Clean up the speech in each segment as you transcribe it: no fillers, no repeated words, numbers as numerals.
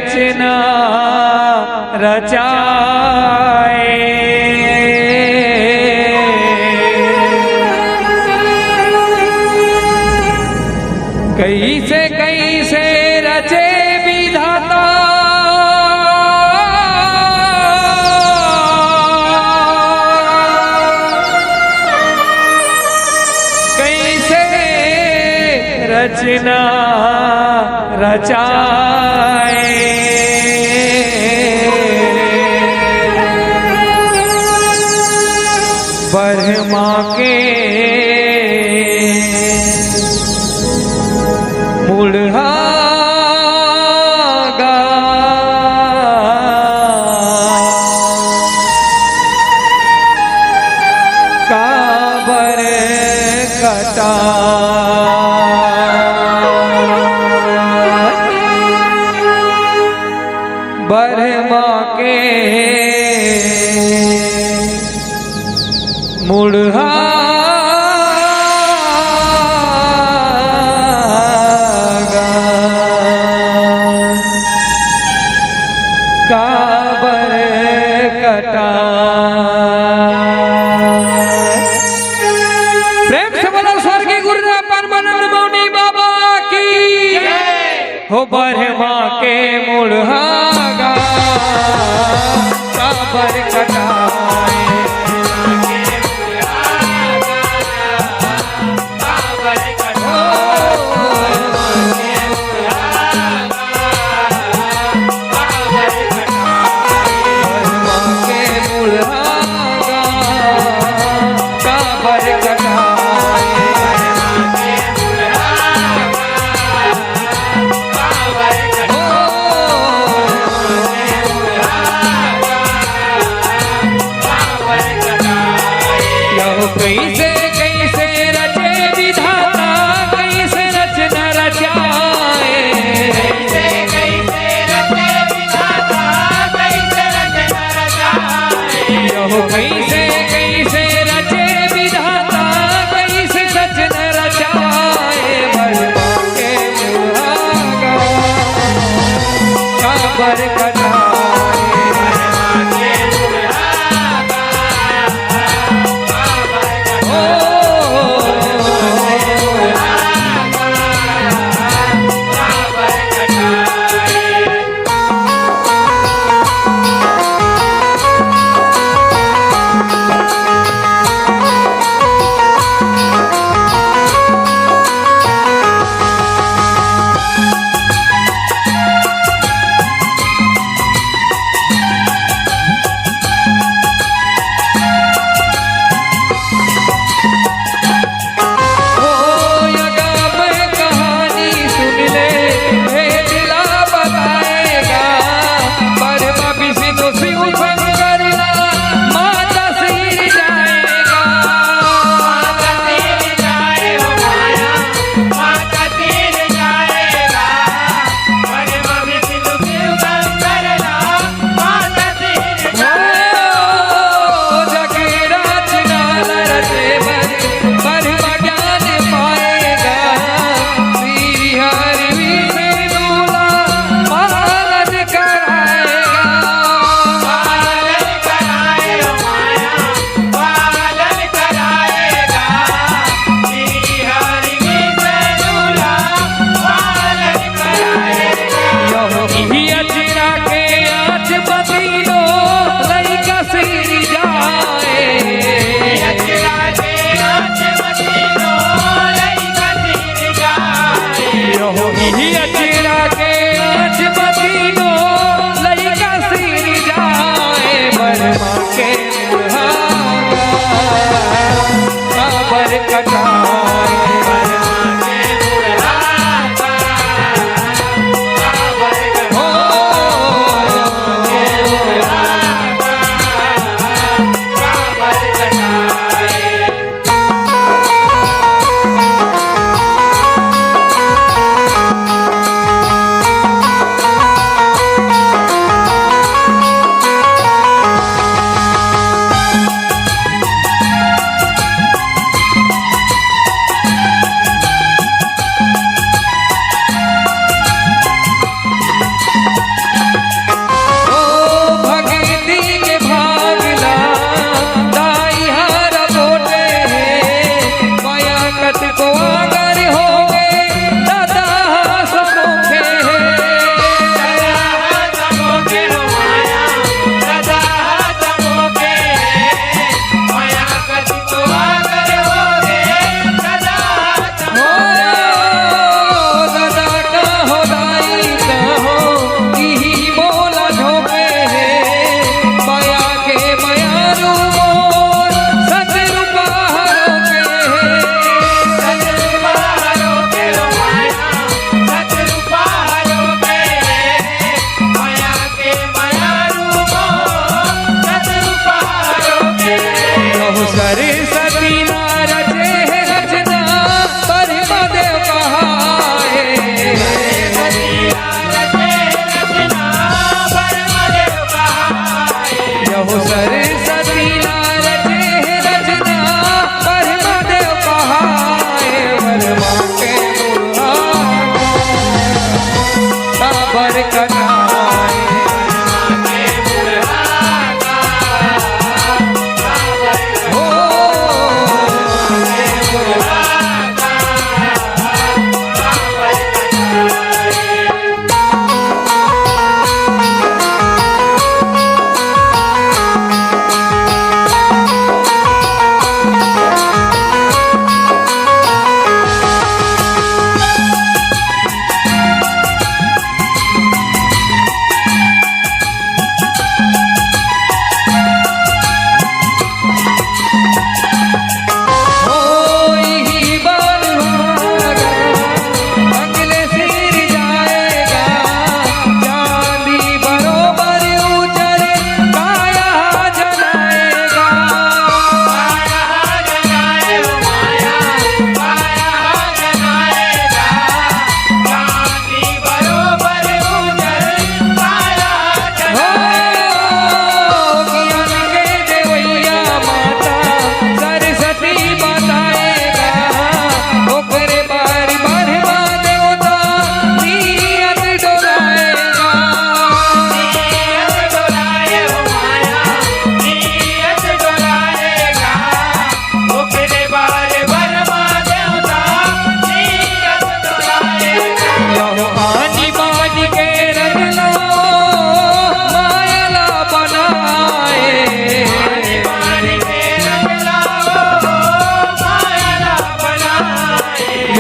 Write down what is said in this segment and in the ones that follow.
रचना रचाए। कैसे कैसे रचे विधाता रचना रचाए। ब्रह्मा के मूढ़ा काबर कटा ब्रह्मा के मूढ़ा काबर कटा। प्रेम से बोलो स्वर्गीय गुरुदेव परमानंद मौनी बाबा की हो। ब्रह्मा के मूढ़ा काबर कटाए। कैसे कैसे रचे विधाता कैसे रचना रचाए। कैसे कैसे रचे विधाता कैसे रचना रचाए। कैसे कैसे रचे विधाता कैसे रचना रचाए। ब्रह्मा के मूढ़ा काबर कटाए।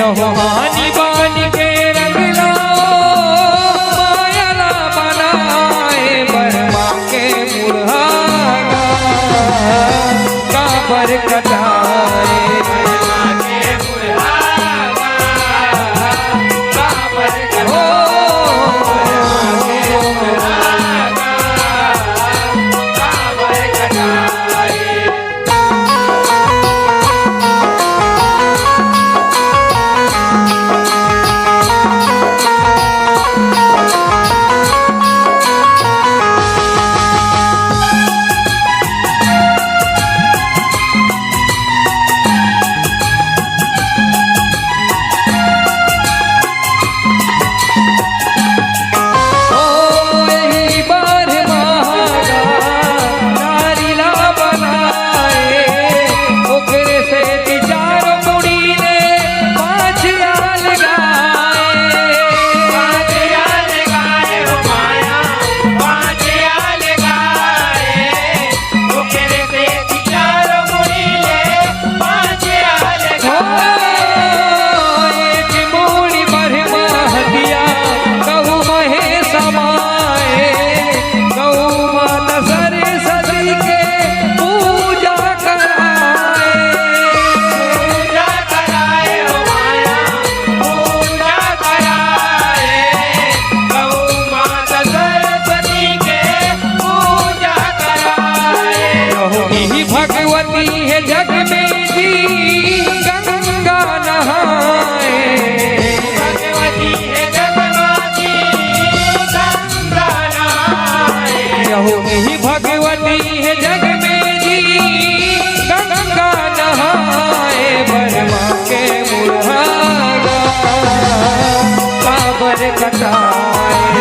यहो हानि बानी के रंग लाओ मायाला बनाए बर्मा के मुरहागा काबर कटाए बर्मा के मुरहागा काबर भगवती है जग में जी गंगा नहाए भगवती है जग में जी गंगा नहाए यहो ही भगवती है जग में जी गंगा नहाए बर्मा के मुरहागा काबर कटाए